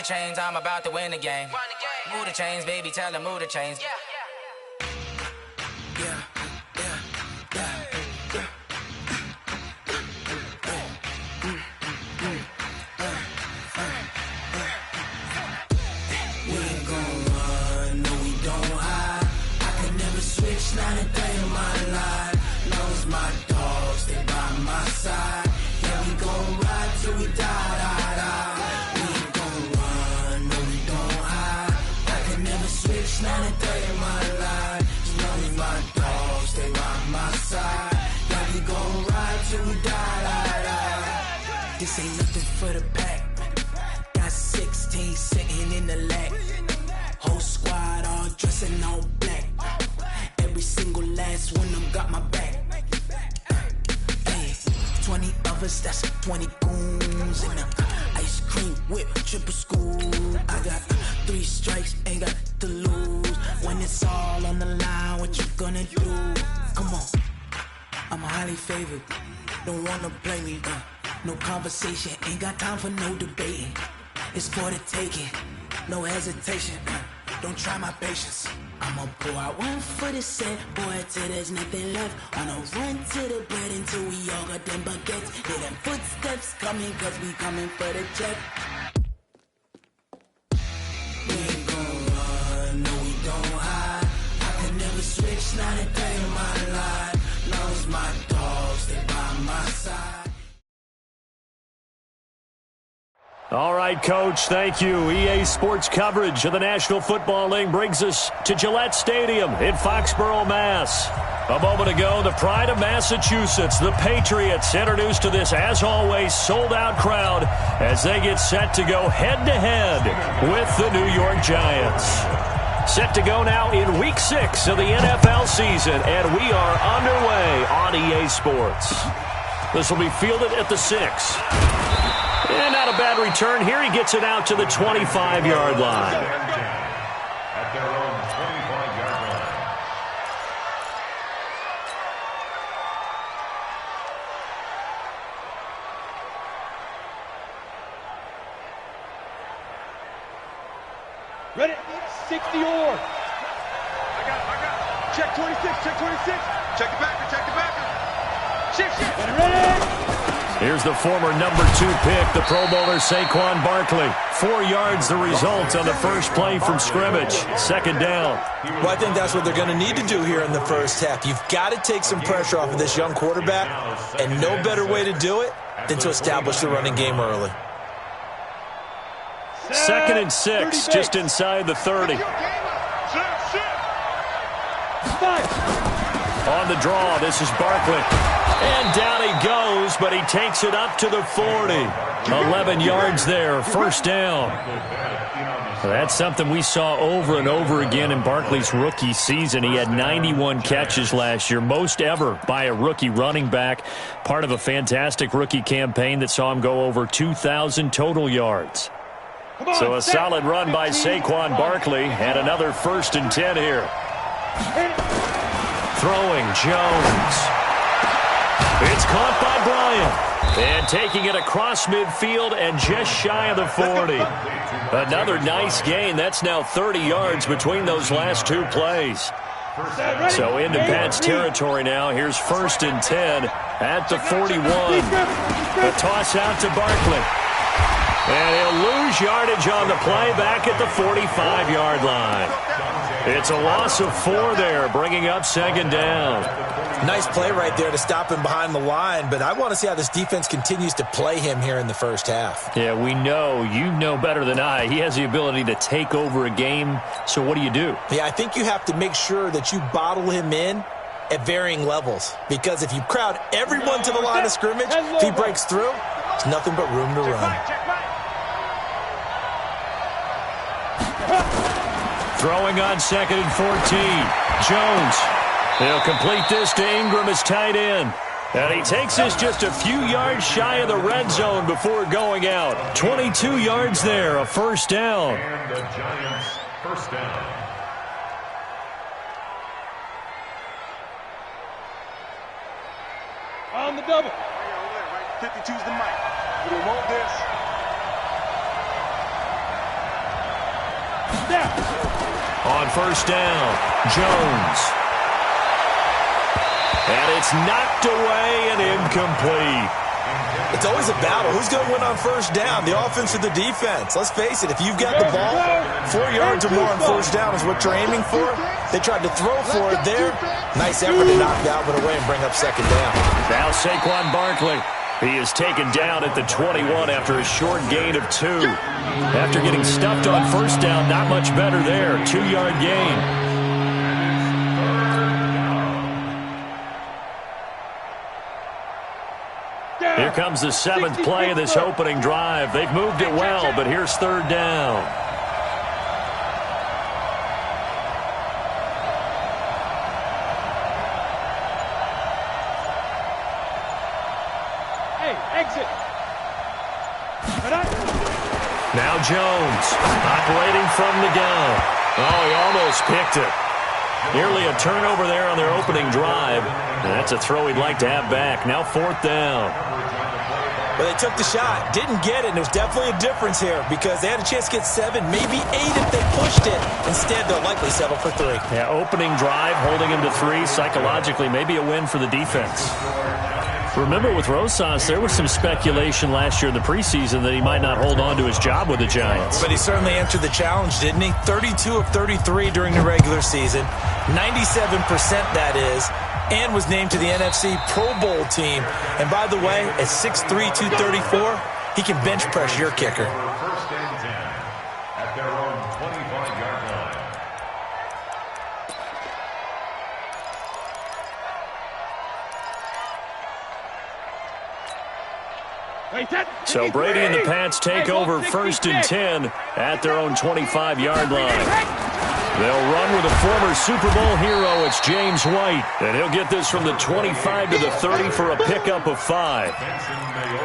chains, I'm about to win the game. Move the chains, baby, tell them move the chains. Yeah. Not a day in my life. Knows my dogs, stay by my side. Yeah, we gon' ride till we die. We ain't gon' run, no, we don't hide. I can never switch, not a day in my life. As long as my dogs stay by my side. Yeah, we gon' ride till we die. This ain't nothing for the pack. Got 16 sitting in the lag. Whole squad all dressing all black. Every single last one of them got my back. Hey, 20 of us, that's 20 goons. And ice cream whip, triple scoop. I got 3 strikes, ain't got to lose. When it's all on the line, what you gonna do? Come on, I'm highly favored. Don't wanna play me, no conversation. Ain't got time for no debating. It's for the taking, no hesitation. Don't try my patience. I'ma pour out one for the set, boy, till there's nothing left. On a run to the bread until we all got them baguettes. Hear them footsteps coming, cause we coming for the check. We ain't gon' run, no, we don't hide. I can never switch, not a day in my life. Long as my dogs stay by my side. All right, Coach, thank you. EA Sports coverage of the National Football League brings us to Gillette Stadium in Foxborough, Mass. A moment ago, the pride of Massachusetts, the Patriots, introduced to this, as always, sold-out crowd as they get set to go head-to-head with the New York Giants. Set to go now in Week 6 of the NFL season, and we are underway on EA Sports. This will be fielded at the 6. And not a bad return here. He gets it out to the 25-yard line. At their own 25-yard line. Ready? 60 or. I got it. Check 26, check 26. Check the backer. Shift. Ready? Here's the former number 2 pick, the Pro Bowler Saquon Barkley. 4 yards the result on the first play from scrimmage. Second down. Well, I think that's what they're going to need to do here in the first half. You've got to take some pressure off of this young quarterback, and no better way to do it than to establish the running game early. 2nd and 6, just inside the 30. On the draw, this is Barkley. And down he goes, but he takes it up to the 40. 11 yards there, first down. That's something we saw over and over again in Barkley's rookie season. He had 91 catches last year, most ever by a rookie running back. Part of a fantastic rookie campaign that saw him go over 2,000 total yards. So a solid run by Saquon Barkley, and another 1st and 10 here. Throwing Jones. It's caught by Bryant. And taking it across midfield and just shy of the 40. Another nice gain. That's now 30 yards between those last 2 plays. So into Pat's territory now. Here's 1st and 10 at the 41. The toss out to Barkley. And he'll lose yardage on the play back at the 45-yard line. It's a loss of 4 there, bringing up 2nd down. Nice play right there to stop him behind the line, but I want to see how this defense continues to play him here in the first half. Yeah, we know. You know better than I. He has the ability to take over a game, so what do you do? Yeah, I think you have to make sure that you bottle him in at varying levels, because if you crowd everyone to the line of scrimmage, if he breaks through, there's nothing but room to run. Throwing on 2nd and 14. Jones. He'll complete this to Ingram as tight end. And he takes this just a few yards shy of the red zone before going out. 22 yards there, a first down. And the Giants, first down. On the double. 52's the mic. We don't want this. On first down, Jones. And it's knocked away and incomplete. It's always a battle. Who's going to win on first down, the offense or the defense? Let's face it, if you've got the ball, 4 yards or more on first down is what you're aiming for. They tried to throw for it there. Nice effort to knock that one away and bring up second down. Now Saquon Barkley. He is taken down at the 21 after a short gain of 2. After getting stuffed on first down, not much better there. 2-yard gain. Here comes the 7th play of this opening drive. They've moved it well, but here's third down. Hey, exit. Now Jones, operating from the gun. Oh, he almost picked it. Nearly a turnover there on their opening drive. And that's a throw he'd like to have back. Now 4th down. Well, they took the shot, didn't get it, and there's definitely a difference here because they had a chance to get 7, maybe 8 if they pushed it. Instead, they'll likely settle for 3. Yeah, opening drive, holding him to 3, psychologically, maybe a win for the defense. Remember, with Rosas, there was some speculation last year in the preseason that he might not hold on to his job with the Giants. But he certainly answered the challenge, didn't he? 32 of 33 during the regular season, 97% that is, and was named to the NFC Pro Bowl team. And by the way, at 6'3", 234, he can bench press your kicker. First and 10 at their own 25-yard line. So Brady and the Pats take over 1st and 10 at their own 25-yard line. They'll run with a former Super Bowl hero. It's James White. And he'll get this from the 25 to the 30 for a pickup of 5.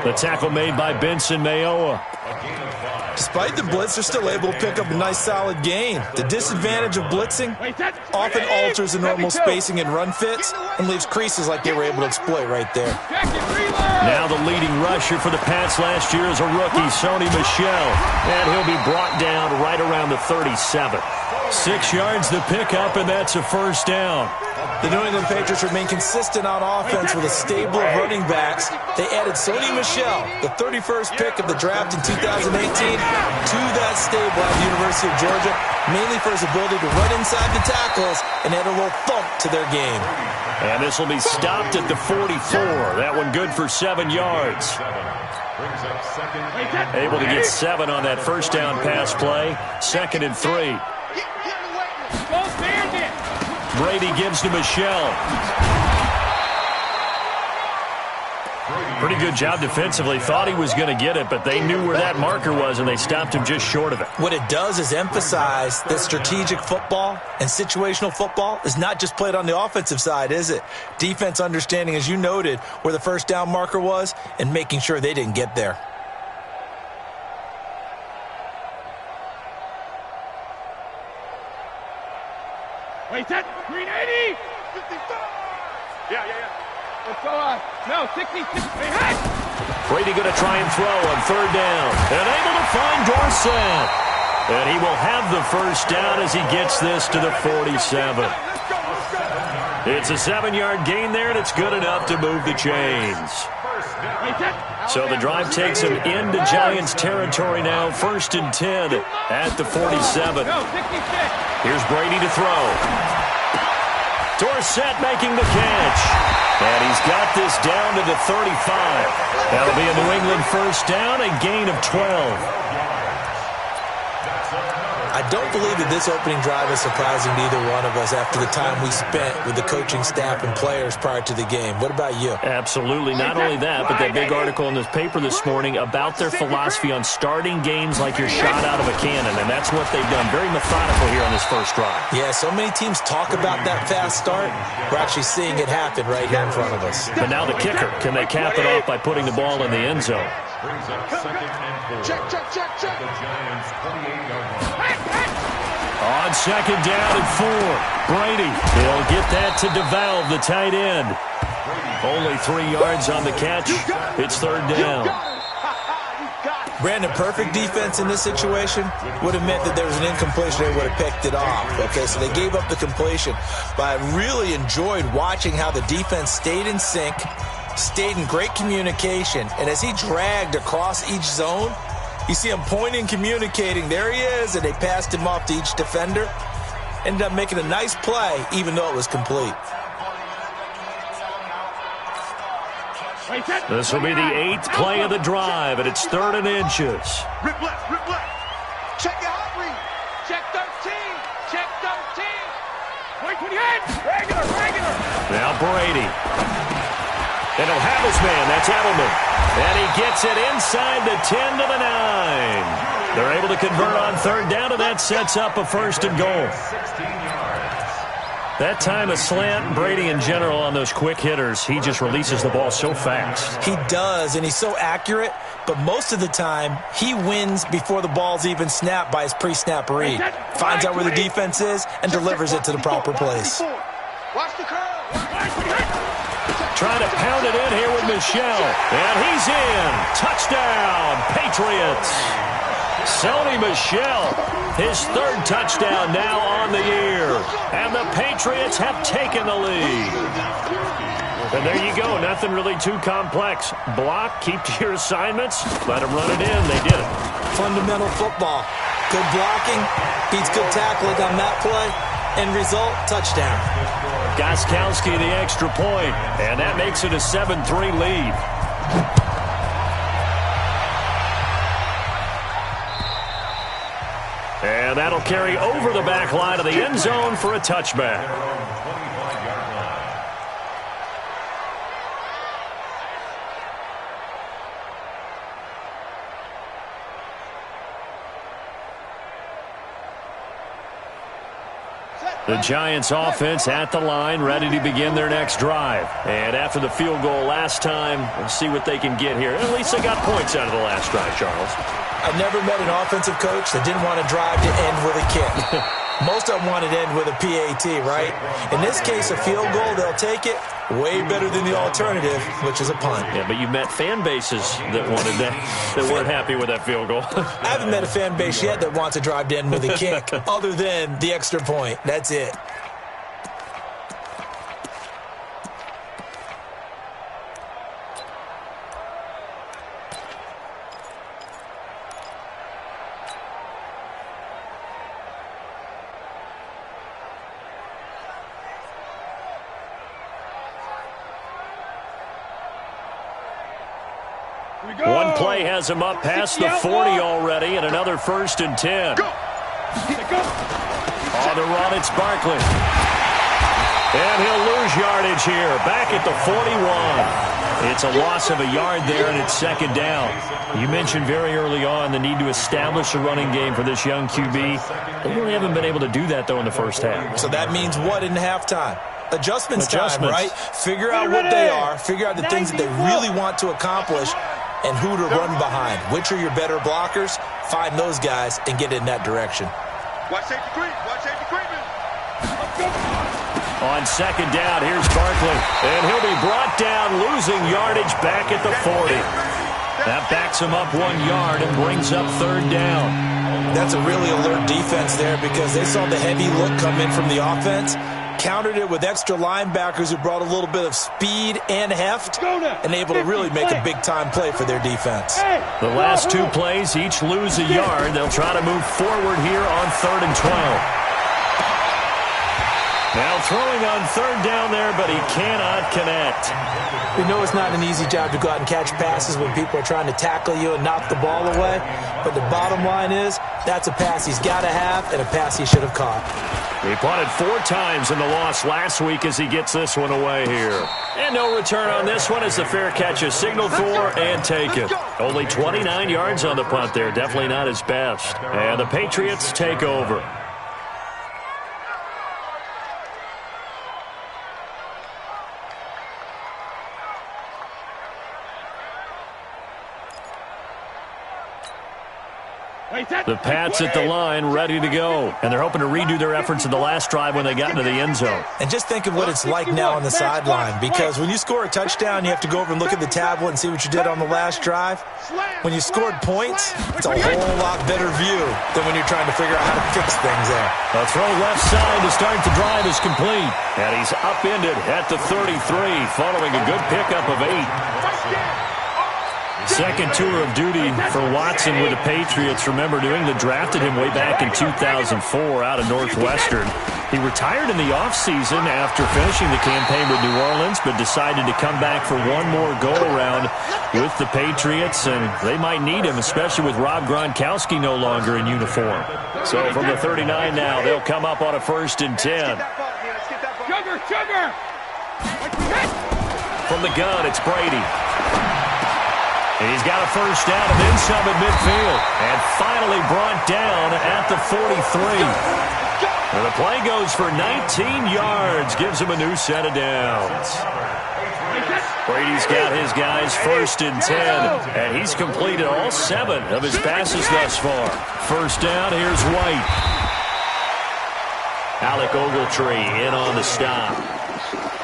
The tackle made by Benson Mayowa. Despite the blitz, they're still able to pick up a nice solid gain. The disadvantage of blitzing often alters the normal spacing and run fits and leaves creases like they were able to exploit right there. Now the leading rusher for the Pats last year is a rookie, Sony Michel. And he'll be brought down right around the 37. 6 yards the pickup, and that's a first down. The New England Patriots remain consistent on offense with a stable of running backs. They added Sony Michel, the 31st pick of the draft in 2018, to that stable at the University of Georgia, mainly for his ability to run inside the tackles and add a little thump to their game. And this will be stopped at the 44. That one good for 7 yards. Able to get 7 on that first down pass play. 2nd and 3. Brady gives to Michel. Pretty good job defensively. Thought he was going to get it, but they knew where that marker was, and they stopped him just short of it. What it does is emphasize that strategic football and situational football is not just played on the offensive side, is it? Defense understanding, as you noted, where the first down marker was and making sure they didn't get there. Wait, that green 80! 55! Yeah. Let's go on. No, 66. Hey! Brady going to try and throw on 3rd down. And able to find Dorsett. And he will have the first down as he gets this to the 47. It's a 7-yard gain there, and it's good enough to move the chains. So the drive takes him into Giants territory now. 1st and 10 at the 47. Here's Brady to throw. Dorsett making the catch. And he's got this down to the 35. That'll be a New England first down, a gain of 12. I don't believe that this opening drive is surprising to either one of us after the time we spent with the coaching staff and players prior to the game. What about you? Absolutely. Not only that, but that big article in this paper this morning about their philosophy on starting games like you're shot out of a cannon, and that's what they've done. Very methodical here on this first drive. Yeah, so many teams talk about that fast start. We're actually seeing it happen right here in front of us. But now the kicker. Can they cap it off by putting the ball in the end zone? Brings up 2nd and 4. Check. The Giants 28-yard line. On 2nd down and 4. Brady, he'll get that to DeValve, the tight end. Only 3 yards on the catch. It's 3rd down. Brandon, perfect defense in this situation would have meant that there was an incompletion. They would have picked it off. Okay, so they gave up the completion. But I really enjoyed watching how the defense stayed in sync, stayed in great communication, and as he dragged across each zone, you see him pointing, communicating. There he is, and they passed him off to each defender. Ended up making a nice play, even though it was complete. This will be the 8th play of the drive, and it's 3rd and inches. Rip left, rip left. Check your hot read. Check 13. Check 13. 2028. Regular. Now Brady. And he'll have his man. That's Edelman. And he gets it inside the 10 to the 9. They're able to convert on 3rd down, and that sets up a 1st and goal. That time a slant, Brady in general on those quick hitters, he just releases the ball so fast. He does, and he's so accurate, but most of the time he wins before the ball's even snapped by his pre-snap read. Finds out where the defense is and delivers it to the proper place. Watch the curl. Trying to pound it in here with Michel, and he's in. Touchdown, Patriots. Sony Michel, his 3rd touchdown now on the year. And the Patriots have taken the lead. And there you go. Nothing really too complex. Block, keep to your assignments, let them run it in. They did it. Fundamental football. Good blocking, beats good tackling on that play. End result, touchdown. Gostkowski the extra point, and that makes it a 7-3 lead. And that'll carry over the back line of the end zone for a touchback. The Giants offense at the line, ready to begin their next drive. And after the field goal last time, we'll see what they can get here. At least they got points out of the last drive, Charles. I never met an offensive coach that didn't want to drive to end with a kick. Most of them wanted to end with a PAT, right? In this case, a field goal, they'll take it. Way better than the alternative, which is a punt. Yeah, but you've met fan bases that wanted that weren't happy with that field goal. I haven't met a fan base yet that wants to drive to end with a kick, other than the extra point. That's it. One play has him up past the 40 already, and another 1st and 10. On the run, it's Barkley. And he'll lose yardage here, back at the 41. It's a loss of a yard there, and it's 2nd down. You mentioned very early on the need to establish a running game for this young QB. They really haven't been able to do that, though, in the first half. So that means what in halftime? Adjustments time, right? Figure out what they are, figure out the things that they really want to accomplish, and who to run behind. Which are your better blockers? Find those guys and get in that direction. Watch safety creep. Watch safety creeping. On 2nd down, here's Barkley. And he'll be brought down, losing yardage back at the 40. That backs him up 1 yard and brings up 3rd down. That's a really alert defense there because they saw the heavy look come in from the offense, countered it with extra linebackers who brought a little bit of speed and heft, and able to really make a big-time play for their defense. The last 2 plays each lose a yard. They'll try to move forward here on 3rd and 12. Now throwing on 3rd down there, but he cannot connect. We know it's not an easy job to go out and catch passes when people are trying to tackle you and knock the ball away, but the bottom line is that's a pass he's got to have and a pass he should have caught. He punted 4 times in the loss last week as he gets this one away here. And no return on this one as the fair catch is signaled for and taken. Only 29 yards on the punt there. Definitely not his best. And the Patriots take over. The Pats at the line, ready to go. And they're hoping to redo their efforts in the last drive when they got into the end zone. And just think of what it's like now on the sideline, because when you score a touchdown, you have to go over and look at the tablet and see what you did on the last drive. When you scored points, it's a whole lot better view than when you're trying to figure out how to fix things there. A throw left side to start the drive is complete. And he's upended at the 33 following a good pickup of 8. Second tour of duty for Watson with the Patriots. Remember, New England drafted him way back in 2004 out of Northwestern. He retired in the offseason after finishing the campaign with New Orleans, but decided to come back for one more go-around with the Patriots, and they might need him, especially with Rob Gronkowski no longer in uniform. So from the 39 now, they'll come up on a 1st and 10. From the gun, it's Brady. He's got a first down and then some at midfield. And finally brought down at the 43. And the play goes for 19 yards. Gives him a new set of downs. Brady's got his guys 1st and 10. And he's completed all 7 of his passes thus far. First down, here's White. Alec Ogletree in on the stop.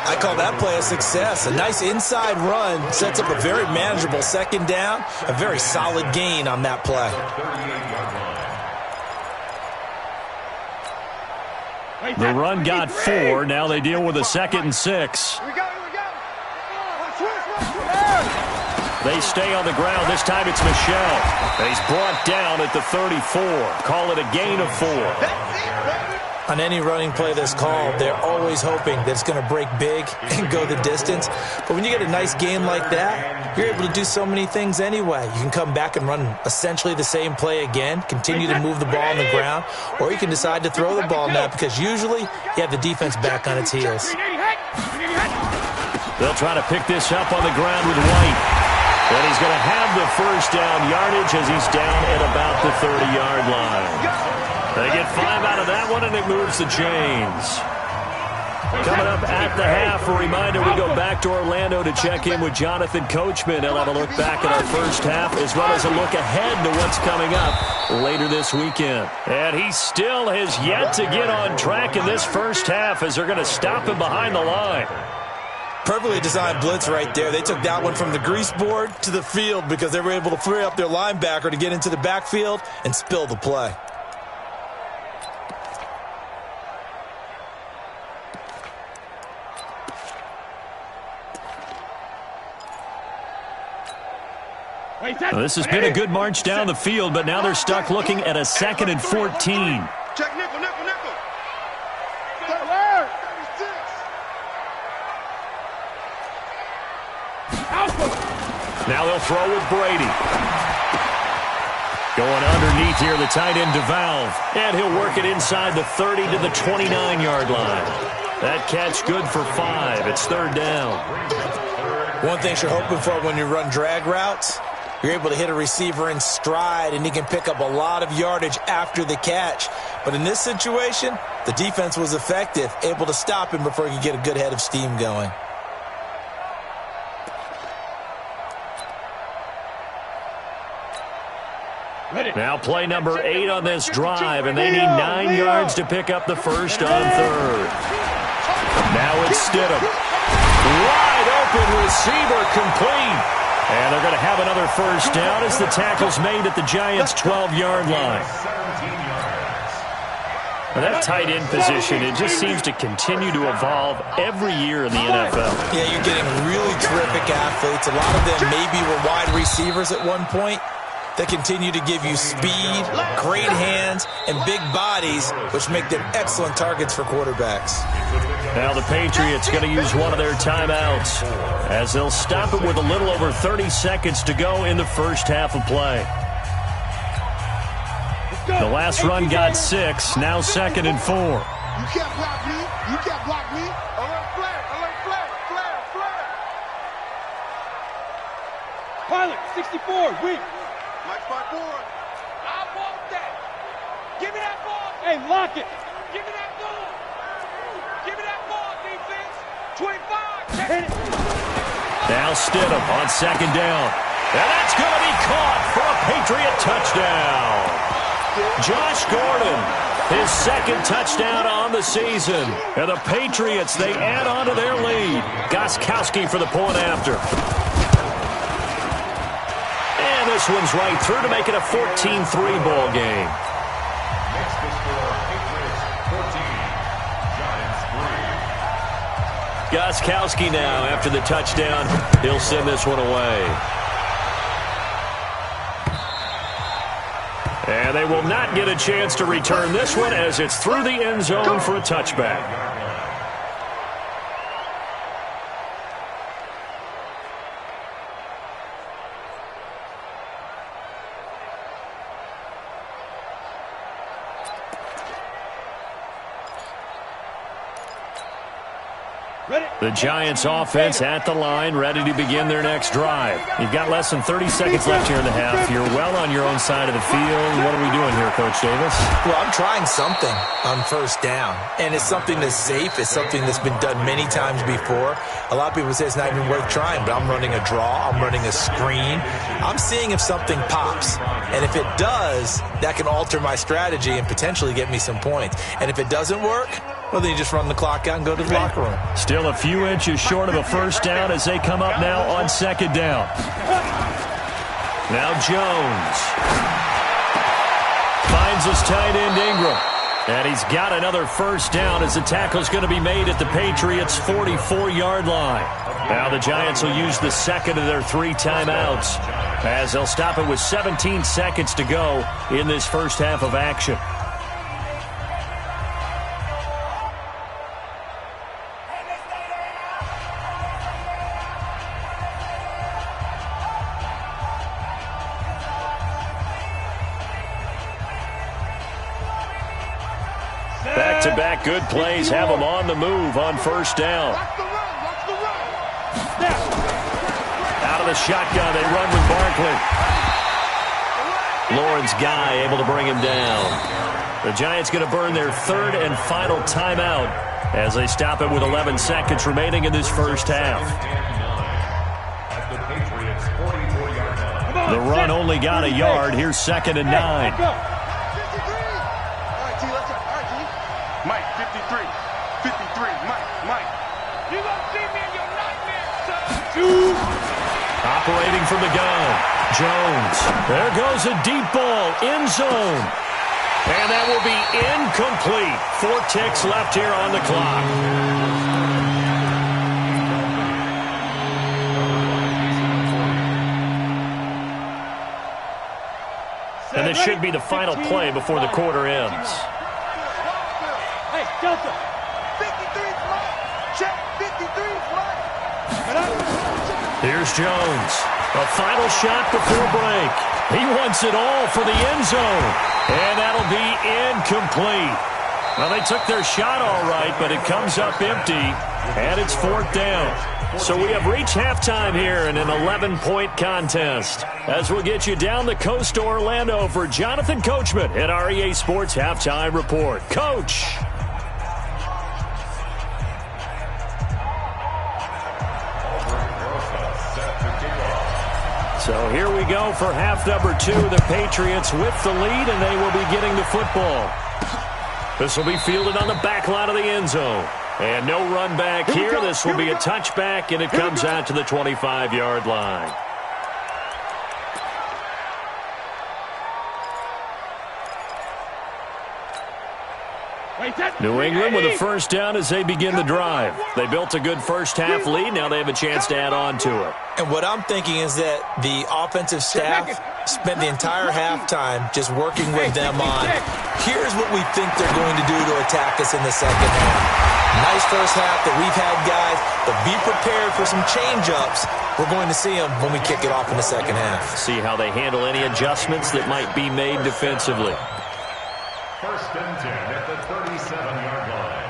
I call that play a success. A nice inside run sets up a very manageable 2nd down. A very solid gain on that play. The run got 4. Now they deal with a 2nd and 6. They stay on the ground. This time it's Michel. And he's brought down at the 34. Call it a gain of 4. On any running play that's called, they're always hoping that it's going to break big and go the distance. But when you get a nice gain like that, you're able to do so many things anyway. You can come back and run essentially the same play again, continue to move the ball on the ground, or you can decide to throw the ball now because usually you have the defense back on its heels. They'll try to pick this up on the ground with White. And he's going to have the first down yardage as he's down at about the 30-yard line. They get 5 out of that one, and it moves the chains. Coming up at the half, a reminder, we go back to Orlando to check in with Jonathan Coachman. He'll have a look back at our first half, as well as a look ahead to what's coming up later this weekend. And he still has yet to get on track in this first half as they're going to stop him behind the line. Perfectly designed blitz right there. They took that one from the grease board to the field because they were able to free up their linebacker to get into the backfield and spill the play. Well, this has been a good march down the field, but now they're stuck looking at a 2nd and 14. Check nickel. Now they'll throw with Brady. Going underneath here, the tight end DeValve. And he'll work it inside the 30 to the 29-yard line. That catch good for 5. It's 3rd down. One thing you're hoping for when you run drag routes, you're able to hit a receiver in stride, and he can pick up a lot of yardage after the catch. But in this situation, the defense was effective, able to stop him before he could get a good head of steam going. Now play number 8 on this drive, and they need 9 yards to pick up the first on 3rd. Now it's Stidham. Wide open receiver complete. And they're going to have another first down as the tackle's made at the Giants' 12-yard line. And that tight end position, it just seems to continue to evolve every year in the NFL. Yeah, you're getting really terrific athletes. A lot of them maybe were wide receivers at one point. They continue to give you speed, great hands, and big bodies, which make them excellent targets for quarterbacks. Now the Patriots going to use one of their timeouts as they'll stop it with a little over 30 seconds to go in the first half of play. The last run got 6, now 2nd and 4. You can't block me. You can't block me. Alert flare. Pilot, 64, weak. Mike 5-4. I want that. Give me that ball. Hey, lock it. Give me that ball. Give me that ball, defense. 25. Hit it. Now Stidham on 2nd down. And that's going to be caught for a Patriot touchdown. Josh Gordon, his second touchdown on the season. And the Patriots, they add on to their lead. Gostkowski for the point after. And this one's right through to make it a 14-3 ball game. Next is for Patriots 14, Giants 3. Gostkowski now after the touchdown. He'll send this one away. And they will not get a chance to return this one as it's through the end zone for a touchback. The Giants offense at the line, ready to begin their next drive. You've got less than 30 seconds left here in the half. You're well on your own side of the field. What are we doing here, Coach Davis? Well, I'm trying something on first down, and it's something that's safe. It's something that's been done many times before. A lot of people say it's not even worth trying, but I'm running a draw. I'm running a screen. I'm seeing if something pops, and if it does, that can alter my strategy and potentially get me some points. And if it doesn't work, well, then you just run the clock out and go to the locker room. Still a few inches short of a first down as they come up now on second down. Now Jones finds his tight end Ingram. And he's got another first down as the tackle's going to be made at the Patriots' 44-yard line. Now the Giants will use the second of their 3 timeouts as they'll stop it with 17 seconds to go in this first half of action. Back-to-back good plays have them on the move on first down. Out of the shotgun, they run with Barkley. Lawrence Guy able to bring him down. The Giants going to burn their 3rd and final timeout as they stop it with 11 seconds remaining in this first half. The run only got a yard. Here's 2nd and 9. Mike, 53, Mike. You gonna see me in your nightmares, son. Operating from the gun, Jones. There goes a deep ball, end zone. And that will be incomplete. 4 ticks left here on the clock. And this should be the final play before the quarter ends. Delta. 53 flat. Check 53 flat. Here's Jones. A final shot before break. He wants it all for the end zone. And that'll be incomplete. Well, they took their shot all right, but it comes up empty. And it's 4th down. So we have reached halftime here in an 11-point contest. As we'll get you down the coast to Orlando for Jonathan Coachman at our EA Sports Halftime Report. Coach. So here we go for half number 2. The Patriots with the lead, and they will be getting the football. This will be fielded on the back line of the end zone. And no run back here. This will be a touchback, and it comes out to the 25-yard line. New England with a first down as they begin the drive. They built a good first half lead. Now they have a chance to add on to it. And what I'm thinking is that the offensive staff spent the entire halftime just working with them on, here's what we think they're going to do to attack us in the second half. Nice first half that we've had, guys, but be prepared for some change-ups. We're going to see them when we kick it off in the second half. See how they handle any adjustments that might be made defensively. 1st and 10 at the 37-yard line.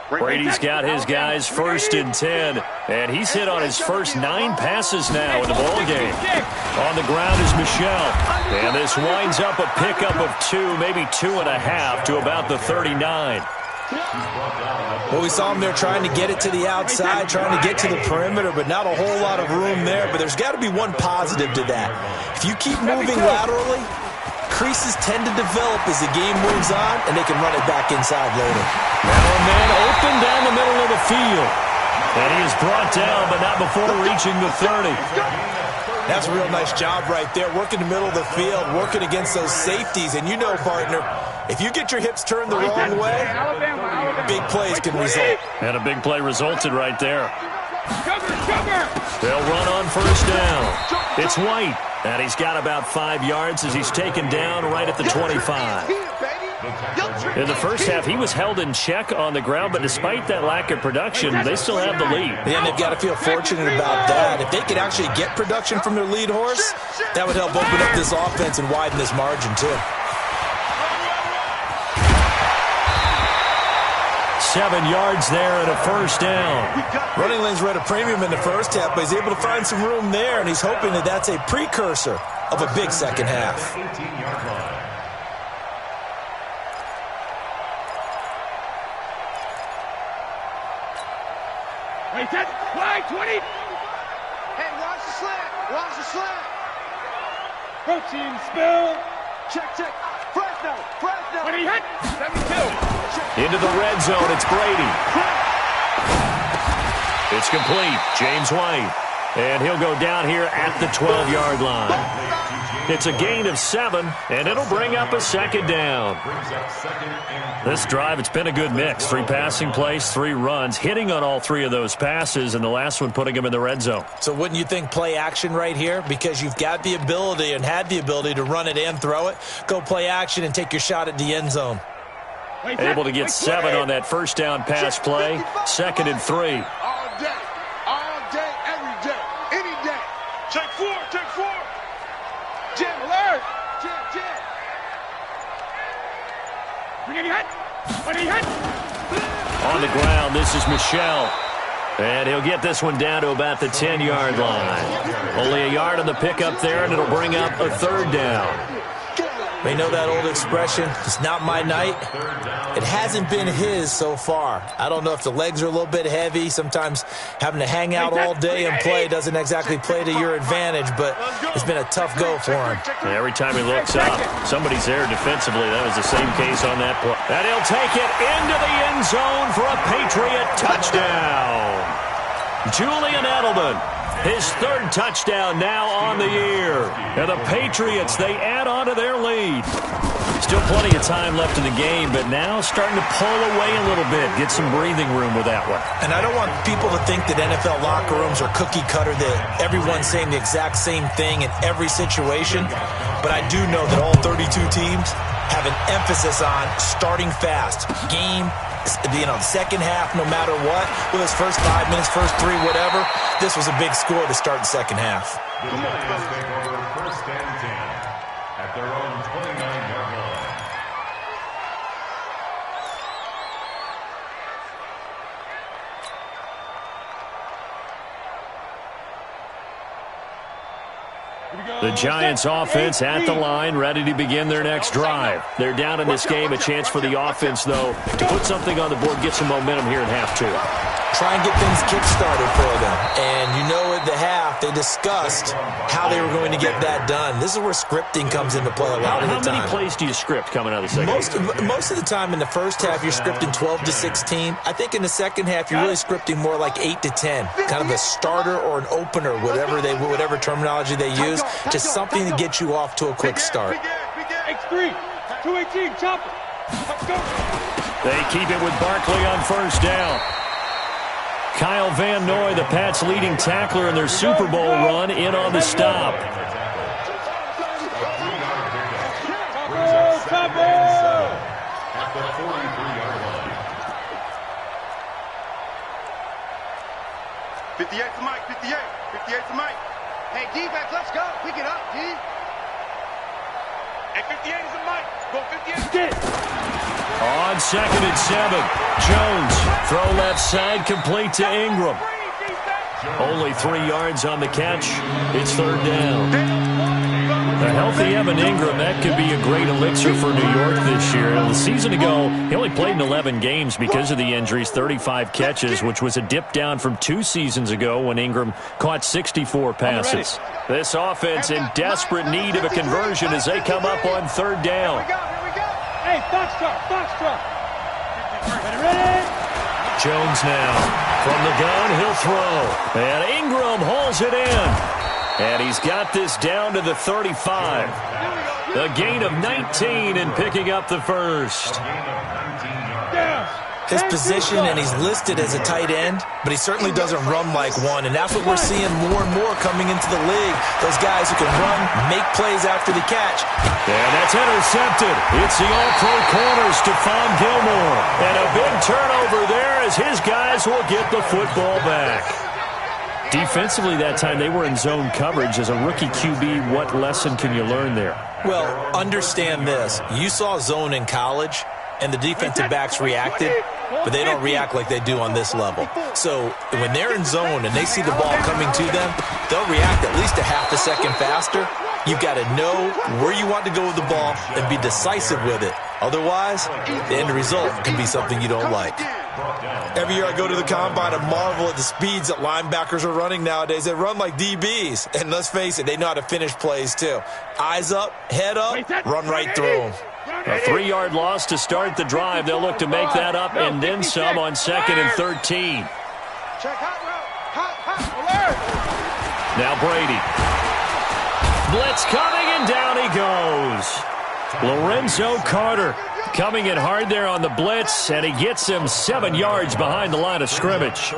Brady's got his guys 1st and 10, and he's hit on his first 9 passes now in the ballgame. On the ground is Michel, and this winds up a pickup of 2, maybe 2.5 to about the 39. Well, we saw him there trying to get it to the outside, trying to get to the perimeter, but not a whole lot of room there. But there's got to be one positive to that. If you keep moving laterally, creases tend to develop as the game moves on, and they can run it back inside later. Now a man open down the middle of the field. And he is brought down, but not before reaching the 30. That's a real nice job right there, working the middle of the field, working against those safeties. And you know, partner, if you get your hips turned the wrong way, big plays can result. And a big play resulted right there. They'll run on first down. It's White, and he's got about 5 yards as he's taken down right at the 25. In the first half, he was held in check on the ground, but despite that lack of production, they still have the lead. And they've got to feel fortunate about that. If they could actually get production from their lead horse, that would help open up this offense and widen this margin, too. 7 yards there and a first down. Running lanes were at a premium in the first half, but he's able to find some room there, and he's hoping that that's a precursor of a big second half. 18-yard line. Wait, that's wide 20. Hey, watch the slant. Watch the slant. Protein spill. Check. Fresno. When he hit. 72. Into the red zone, it's Brady. It's complete. James White. And he'll go down here at the 12-yard line. It's a gain of 7, and it'll bring up a second down. This drive, it's been a good mix. 3 passing plays, 3 runs, hitting on all 3 of those passes, and the last one putting him in the red zone. So wouldn't you think play action right here? Because you've got the ability and had the ability to run it and throw it. Go play action and take your shot at the end zone. Able to get 7 on that first down pass play. 2nd and 3. All day, every day, any day. Check 4. Jam alert. Jam. When he hit. On the ground, this is Michel. And he'll get this one down to about the 10-yard line. Only a yard on the pickup there, and it'll bring up a 3rd down. They know that old expression, it's not my night. It hasn't been his so far. I don't know if the legs are a little bit heavy. Sometimes having to hang out all day and play doesn't exactly play to your advantage, but it's been a tough go for him. Every time he looks up, somebody's there defensively. That was the same case on that play. And he'll take it into the end zone for a Patriot touchdown. Julian Edelman. His 3rd touchdown now on the year. And the Patriots, they add on to their lead. Still plenty of time left in the game, but now starting to pull away a little bit. Get some breathing room with that one. And I don't want people to think that NFL locker rooms are cookie cutter, that everyone's saying the exact same thing in every situation. But I do know that all 32 teams have an emphasis on starting fast. Game, second half, no matter what, with his first 5 minutes, first 3, whatever, this was a big score to start the second half. The Giants take over 1st and 10 at their own 29-yard line. The Giants offense at the line, ready to begin their next drive. They're down in this game. A chance for the offense, though, to put something on the board, get some momentum here in half 2. Try and get things kick-started for them. And you know at the half, they discussed how they were going to get that done. This is where scripting comes into play a lot of the time. How many plays do you script coming out of the second half? Most of the time in the first half, you're scripting 12 to 16. I think in the second half, you're really scripting more like 8 to 10. Kind of a starter or an opener, whatever terminology they use. Just something to get you off to a quick start. X3, 218, chopper. Let's go. They keep it with Barkley on first down. Kyle Van Noy, the Pats' leading tackler in their Super Bowl run, in on the stop. At the 43-yard line. 58 for Mike, 58 for Mike. Hey, defense, let's go. Pick it up, D. Hey, 58 is a Mike. Go 58. On 2nd and 7, Jones, throw left side, complete to Ingram. Only 3 yards on the catch. It's 3rd down. A healthy Evan Ingram, that could be a great elixir for New York this year. The season ago, he only played in 11 games because of the injuries, 35 catches, which was a dip down from 2 seasons ago when Ingram caught 64 passes. This offense in desperate need of a conversion as they come up on 3rd down. Hey, Foxtrot. Ready? Jones now. From the gun, he'll throw. And Ingram hauls it in. And he's got this down to the 35. A gain of 19 and picking up the first. His position, and he's listed as a tight end, but he certainly doesn't run like one, and that's what we're seeing more and more coming into the league. Those guys who can run, make plays after the catch. And that's intercepted. It's the all-pro corner, Stephon Gilmore. And a big turnover there as his guys will get the football back. Defensively that time, they were in zone coverage. As a rookie QB, what lesson can you learn there? Well, understand this. You saw zone in college, and the defensive backs reacted, but they don't react like they do on this level. So when they're in zone and they see the ball coming to them, they'll react at least a half a second faster. You've got to know where you want to go with the ball and be decisive with it. Otherwise, the end result can be something you don't like. Every year I go to the combine and marvel at the speeds that linebackers are running nowadays. They run like DBs. And let's face it, they know how to finish plays too. Eyes up, head up, run right through them. A 3-yard loss to start the drive. They'll look to make that up and then some on 2nd and 13. Now Brady. Blitz coming, and down he goes. Lorenzo Carter coming in hard there on the blitz, and he gets him 7 yards behind the line of scrimmage.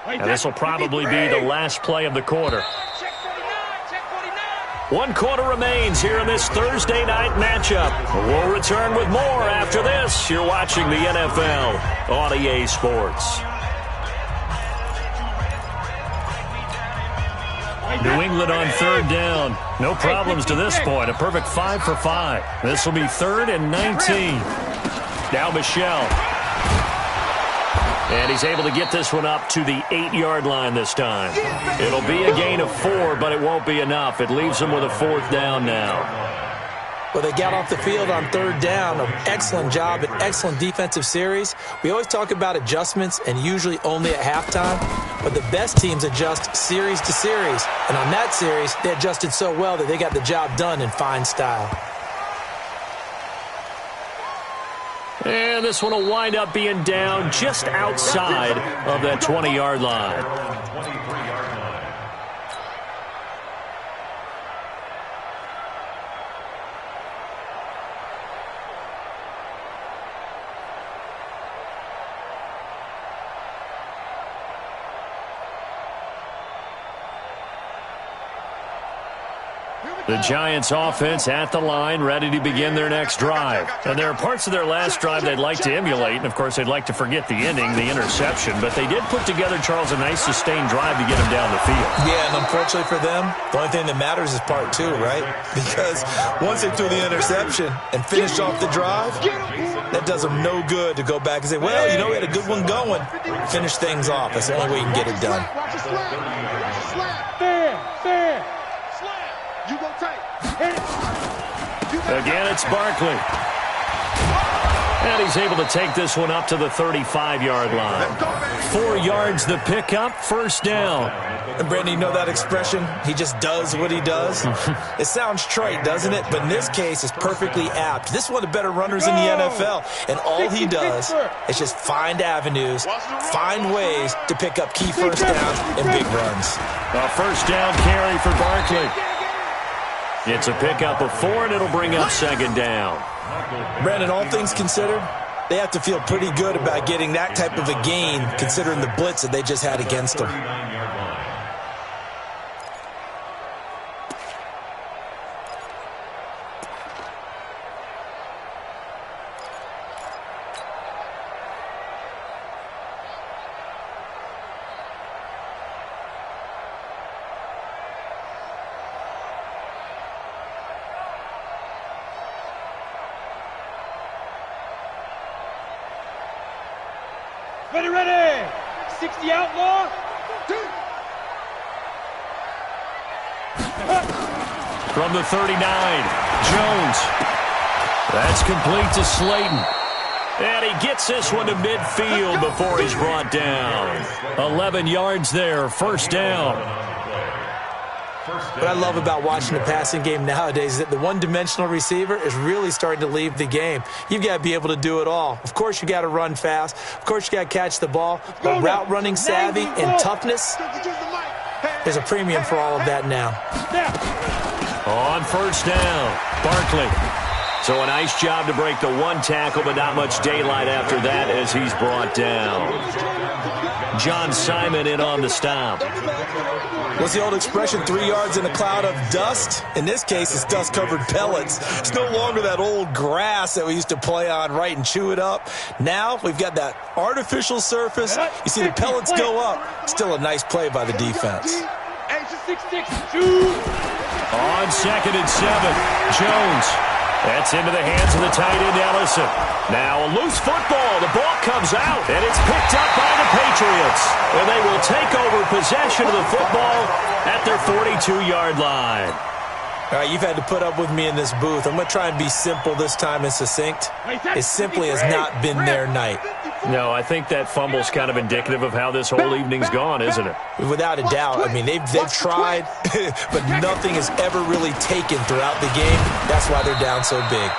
And this will probably be the last play of the quarter. 1 quarter remains here in this Thursday night matchup. We'll return with more after this. You're watching the NFL on EA Sports. New England on 3rd down. No problems to this point. A perfect 5 for 5. This will be 3rd and 19. Now Michel. And he's able to get this one up to the 8-yard line this time. It'll be a gain of 4, but it won't be enough. It leaves them with a 4th down now. Well, they got off the field on 3rd down. An excellent job, an excellent defensive series. We always talk about adjustments and usually only at halftime, but the best teams adjust series to series. And on that series, they adjusted so well that they got the job done in fine style. And this one will wind up being down just outside of that 20-yard line. The Giants offense at the line, ready to begin their next drive. And there are parts of their last drive they'd like to emulate, and of course they'd like to forget the ending, the interception, but they did put together, Charles, a nice sustained drive to get them down the field. Yeah, and unfortunately for them, the only thing that matters is part 2, right? Because once they threw the interception and finished off the drive, that does them no good to go back and say, well, you know, we had a good one going. Finish things off. That's the only way you can get it done. Fair. You go tight. Again, it's Barkley. And he's able to take this one up to the 35-yard line. 4 yards the pickup, 1st down. And Brandon, you know that expression? He just does what he does. It sounds trite, doesn't it? But in this case, it's perfectly apt. This is one of the better runners in the NFL. And all he does is just find avenues, find ways to pick up key 1st downs and big runs. A 1st down carry for Barkley. It's a pickup of 4, and it'll bring up 2nd down. Brandon, all things considered, they have to feel pretty good about getting that type of a gain considering the blitz that they just had against them. Ready, ready. 60 outlaw. From the 39, Jones. That's complete to Slayton. And he gets this one to midfield before he's brought down. 11 yards there, first down. What I love about watching the passing game nowadays is that the one-dimensional receiver is really starting to leave the game. You've got to be able to do it all. Of course, you got to run fast. Of course, you got to catch the ball. But route running savvy and toughness, there's a premium for all of that now. On first down, Barkley. So a nice job to break the one tackle, but not much daylight after that as he's brought down. John Simon in on the stop. What's the old expression, 3 yards in a cloud of dust? In this case, it's dust-covered pellets. It's no longer that old grass that we used to play on, right, and chew it up. Now we've got that artificial surface. You see the pellets go up. Still a nice play by the defense. On 2nd and 7, Jones. That's into the hands of the tight end, Ellison. Now a loose football. The ball comes out, and it's picked up by the Patriots. And they will take over possession of the football at their 42-yard line. All right, you've had to put up with me in this booth. I'm going to try and be simple this time and succinct. It simply has not been their night. No, I think that fumble's kind of indicative of how this whole evening's gone, isn't it? Without a doubt. I mean, they've tried, but nothing has ever really taken throughout the game. That's why they're down so big.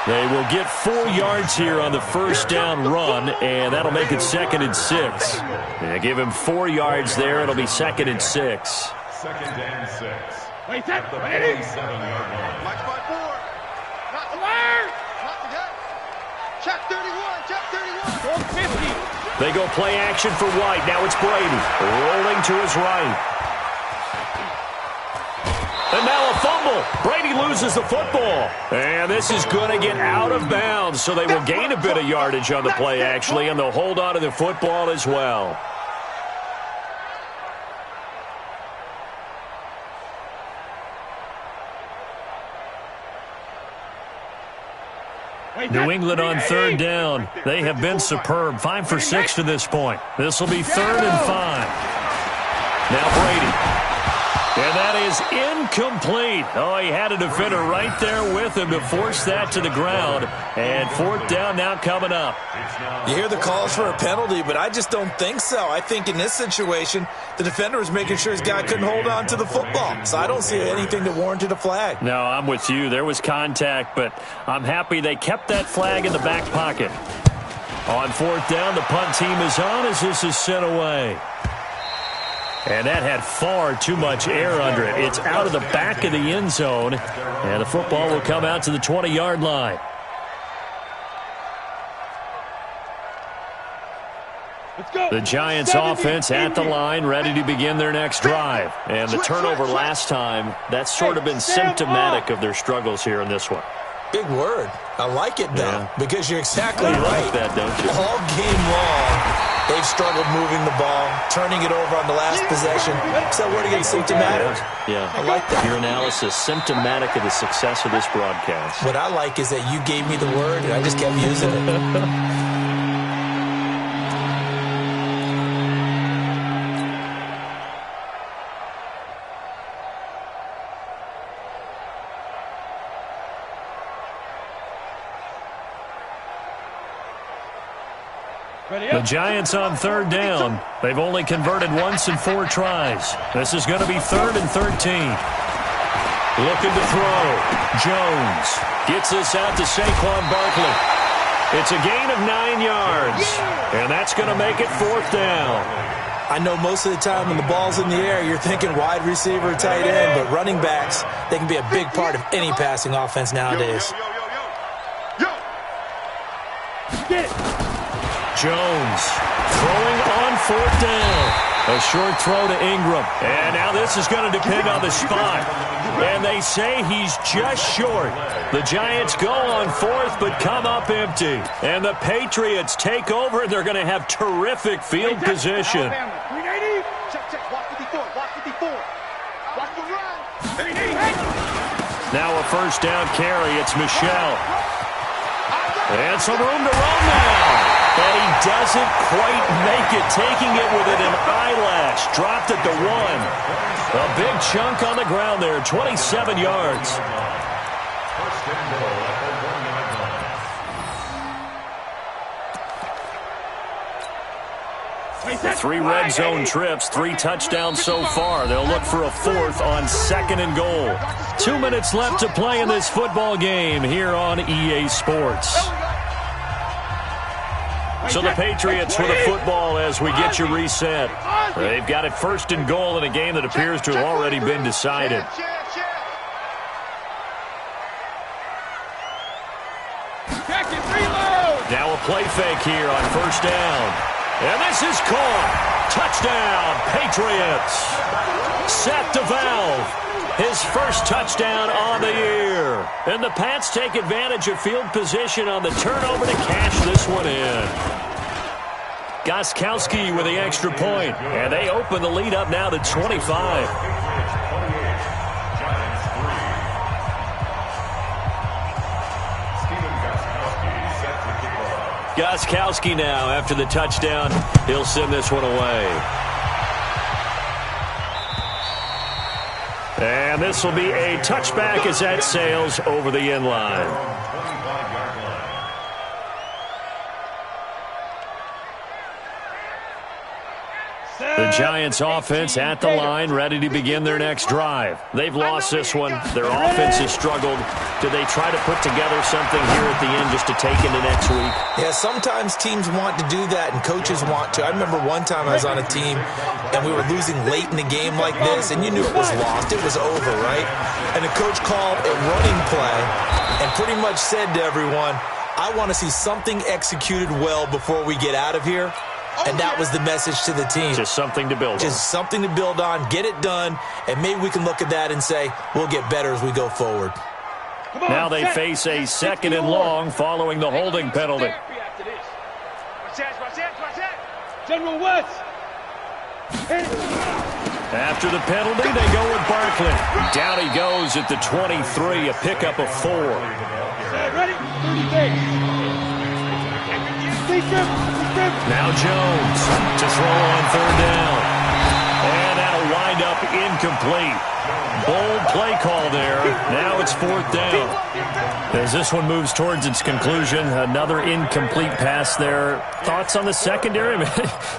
They will get 4 yards here on the first down run, and that'll make it 2nd and 6. They give him 4 yards there. It'll be 2nd and 6. 2nd and 6. Wait, that At the ready? 47-yard line. Watch my board. Not alert. Not the gut. Check 31. Check 31. 50. They go play action for White. Now it's Brady rolling to his right. And now a fumble. Brady loses the football. And this is going to get out of bounds, so they will gain a bit of yardage on the play, actually, and they'll hold on to the football as well. New England on 3rd down. They have been superb. 5 for 6 to this point. This will be 3rd and 5. Now Brady. And that is incomplete. Oh, he had a defender right there with him to force that to the ground. And 4th down now coming up. You hear the calls for a penalty, but I just don't think so. I think in this situation, the defender was making sure his guy couldn't hold on to the football. So I don't see anything that warranted a flag. No, I'm with you. There was contact, but I'm happy they kept that flag in the back pocket. On 4th down, the punt team is on as this is sent away. And that had far too much air under it. It's out of the back of the end zone, and the football will come out to the 20-yard line. The Giants offense at the line, ready to begin their next drive. And the turnover last time, that's sort of been symptomatic of their struggles here in this one. Big word. I like it, though, because you're exactly You right. like that, don't you? All game long, they've struggled moving the ball, turning it over on the last possession. Is that word again, symptomatic? Yeah. I like that. Your analysis, symptomatic of the success of this broadcast. What I like is that you gave me the word, and I just kept using it. The Giants on 3rd down. They've only converted once in 4 tries. This is going to be 3rd and 13. Looking to throw. Jones gets this out to Saquon Barkley. It's a gain of 9 yards, and that's going to make it 4th down. I know most of the time when the ball's in the air, you're thinking wide receiver, tight end, but running backs, they can be a big part of any passing offense nowadays. Jones throwing on 4th down. A short throw to Ingram. And now this is going to depend on the spot. And they say he's just short. The Giants go on 4th but come up empty. And the Patriots take over, and they're going to have terrific field position. Now a first down carry. It's Michelle. And some room to run now. And he doesn't quite make it, taking it within an eyelash. Dropped it to 1. A big chunk on the ground there, 27 yards. First and goal at the 1-yard line. 3 red zone trips, 3 touchdowns so far. They'll look for a 4th on 2nd and goal. 2 minutes left to play in this football game here on EA Sports. So the Patriots with the football as we get you reset. They've got it 1st and goal in a game that appears to have already been decided. Now a play fake here on 1st down. And this is caught. Touchdown, Patriots. Seth DeValve, his first touchdown on the year. And the Pats take advantage of field position on the turnover to cash this one in. Gostkowski with the extra point. And they open the lead up now to 25. Gostkowski now, after the touchdown, he'll send this one away. And this will be a touchback as that sails over the end line. The Giants offense at the line, ready to begin their next drive. They've lost this one. Their offense has struggled. Do they try to put together something here at the end just to take into next week? Yeah, sometimes teams want to do that and coaches want to. I remember one time I was on a team and we were losing late in the game like this, and you knew it was lost. It was over, right? And the coach called a running play and pretty much said to everyone, I want to see something executed well before we get out of here. And that was the message to the team. Just something to build on. Just something to build on, get it done, and maybe we can look at that and say, we'll get better as we go forward. Now they face a 2nd and long following the holding penalty. General West. After the penalty, they go with Barkley. Down he goes at the 23, a pickup of 4. Ready? 30 days. Now Jones to throw on 3rd down. And that'll wind up incomplete. Bold play call there. Now it's 4th down. As this one moves towards its conclusion, another incomplete pass there. Thoughts on the secondary?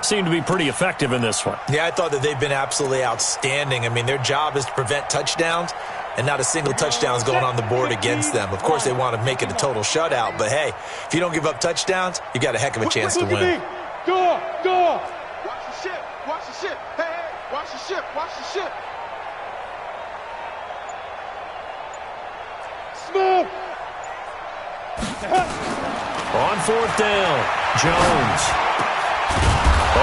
Seem to be pretty effective in this one. Yeah, I thought that they've been absolutely outstanding. I mean, their job is to prevent touchdowns, and not a single touchdown is going on the board against them. Of course, they want to make it a total shutout, but hey, if you don't give up touchdowns, you got a heck of a chance to win. Door! Watch the ship! Watch the ship! Hey! Watch the ship! Watch the ship! Smooth! On 4th down, Jones.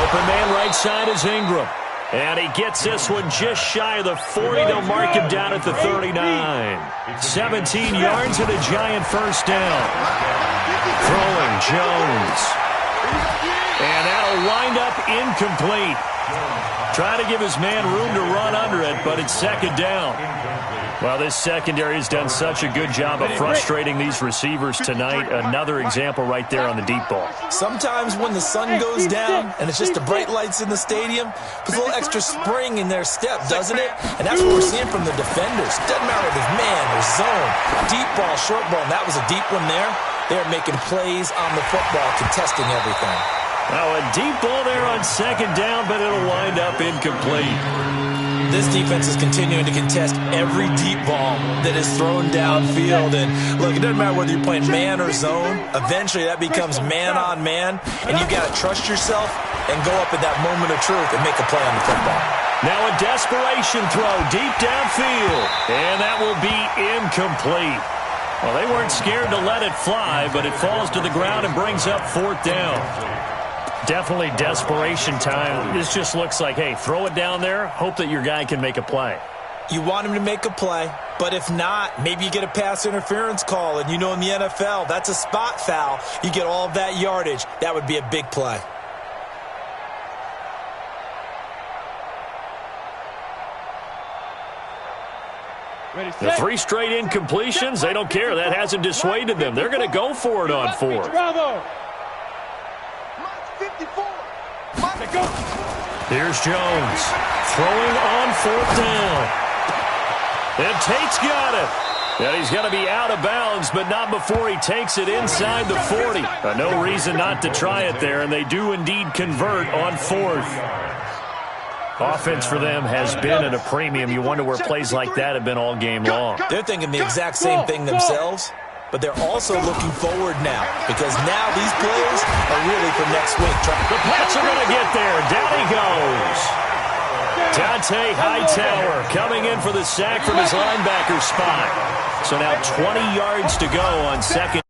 Open man right side is Ingram. And he gets this one just shy of the 40. They'll mark him down at the 39. 17 yards and a Giant 1st down. Throwing Jones. And that'll wind up incomplete. Trying to give his man room to run under it, but it's 2nd down. Well, this secondary has done such a good job of frustrating these receivers tonight. Another example right there on the deep ball. Sometimes when the sun goes down and it's just the bright lights in the stadium, puts a little extra spring in their step, doesn't it? And that's what we're seeing from the defenders. Doesn't matter if it's man or zone, deep ball, short ball, and that was a deep one there. They're making plays on the football, contesting everything. Now a deep ball there on 2nd down, but it'll wind up incomplete. This defense is continuing to contest every deep ball that is thrown downfield. And look, it doesn't matter whether you're playing man or zone. Eventually, that becomes man on man. And you've got to trust yourself and go up at that moment of truth and make a play on the football. Now a desperation throw deep downfield. And that will be incomplete. Well, they weren't scared to let it fly, but it falls to the ground and brings up 4th down. Definitely desperation time. This just looks like, hey, throw it down there, hope that your guy can make a play. You want him to make a play, but if not, maybe you get a pass interference call, and you know in the NFL, that's a spot foul. You get all of that yardage. That would be a big play. The 3 straight incompletions, they don't care. That hasn't dissuaded them. They're going to go for it on 4th. Here's Jones throwing on 4th down. And Tate's got it. And he's going to be out of bounds, but not before he takes it inside the 40. No reason not to try it there, and they do indeed convert on 4th. Offense for them has been at a premium. You wonder where plays like that have been all game long. They're thinking the exact same thing themselves, but they're also looking forward now because now these plays are really for next week. The Pats are going to get there. Down he goes. Dante Hightower coming in for the sack from his linebacker spot. So now 20 yards to go on second.